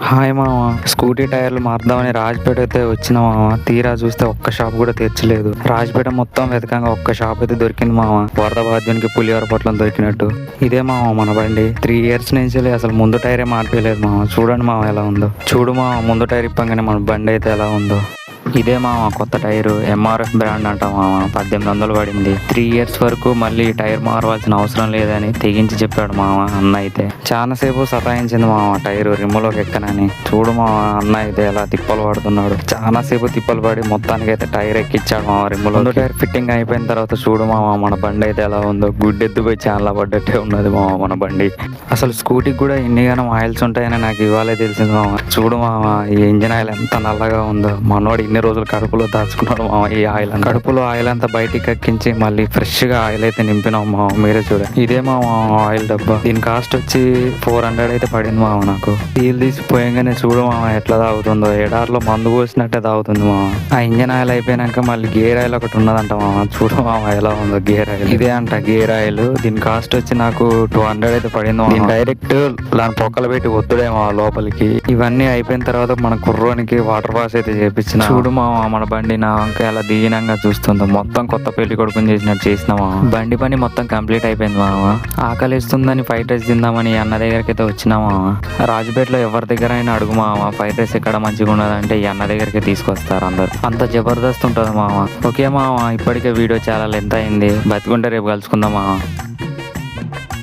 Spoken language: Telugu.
హాయ్ మామ, స్కూటీ టైర్లు మారుద్దామని రాజపేట అయితే వచ్చిన మామ. తీరా చూస్తే ఒక్క షాప్ కూడా తెరచలేదు. రాజపేట మొత్తం వెతకంగా ఒక్క షాప్ అయితే దొరికింది మామ. వరద బాధ్యానికి పులిహోర పొట్లం దొరికినట్టు. ఇదే మామ మన బండి. 3 ఇయర్స్ నుంచి అసలు ముందు టైరే మార్పలేదు మామ. చూడండి మామ ఎలా ఉందో. చూడు మామ, ముందు టైర్ ఇప్పగానే మన బండి అయితే ఎలా ఉందో. ఇదే మామ కొత్త టైరు, ఎంఆర్ఎఫ్ బ్రాండ్ అంట మామ. 1800 పడింది. 3 ఇయర్స్ వరకు మళ్ళీ టైర్ మారవలసిన అవసరం లేదని తెగించి చెప్పాడు మామ అన్న అయితే. చాలాసేపు సతాయించింది మామ టైరు రిమ్ములోకి ఎక్కనని. చూడు మామ, అన్న అయితే ఎలా తిప్పలు పడుతున్నాడు. చాలాసేపు తిప్పలు పడి మొత్తానికి అయితే టైర్ ఎక్కిచ్చాడు మామ రిమ్ములో. ముందు టైర్ ఫిట్టింగ్ అయిపోయిన తర్వాత చూడు మామ మన బండి అయితే ఎలా ఉందో. గుడ్డెద్దుపోయి చాలా పడ్డట్టే ఉన్నది మామ మన బండి. అసలు స్కూటీకి కూడా ఇన్నిగానం ఆయిల్స్ ఉంటాయని నాకు ఇవాళే తెలిసింది మామ. చూడు మామ, ఈ ఇంజిన్ ఆయిల్ ఎంత నల్లగా ఉందో. మనోడు ఇన్ని రోజులు కడుపులో దాచుకున్నాడు మామ ఈ ఆయిల్. కడుపులో ఆయిల్ అంతా బయటికి ఎక్కించి మళ్ళీ ఫ్రెష్ గా ఆయిల్ అయితే నింపినాం మామ. మీరే చూడండి. ఇదే మామ ఆయిల్ డబ్బా. దీని కాస్ట్ వచ్చి 400 అయితే పడింది మామ నాకు. తీసి తీసిపోయంగానే చూడు మామ ఎట్లా తాగుతుందో. ఎడార్లో మందు పోసినట్టే తాగుతుంది మామ. ఆ ఇంజన్ ఆయిల్ అయిపోయినాక మళ్ళీ గేర్ ఆయిల్ ఒకటి ఉన్నదంట మామ. చూడు మామ ఎలా ఉందో గేర్ ఆయిల్. ఇదే అంట గేర్ ఆయిల్. దీని కాస్ట్ వచ్చి నాకు 200 అయితే పడింది మామ. డైరెక్ట్ దాని పొక్కలు పెట్టి ఒత్తుడేమో లోపలికి. ఇవన్నీ అయిపోయిన తర్వాత మన కుర్రోనికి వాటర్ వాష్ అయితే చేపించిన. చూడు మామ మన బండి నా వంక ఎలా దీనంగా చూస్తుందో. మొత్తం కొత్త పెళ్లి కొడుకుని చేసినట్టు చేసిన మామ. బండి పని మొత్తం కంప్లీట్ అయిపోయింది మామ. ఆకలిస్తుందని ఫ్రైడ్ రైస్ తిందామని అన్న దగ్గరికి అయితే వచ్చినా మామ. రాజుపేటలో ఎవరి దగ్గర అయినా అడుగు మామ, ఫ్రైడ్ రైస్ ఎక్కడ మంచిగా ఉన్నదంటే ఈ అన్న దగ్గరికి తీసుకొస్తారు అందరు. అంత జబర్దస్త్ ఉంటుంది మామ. ఓకే మామ, ఇప్పటికే వీడియో చాలా లెంత్ అయింది. బతికుంటే రేపు కలుసుకుందాం మామ.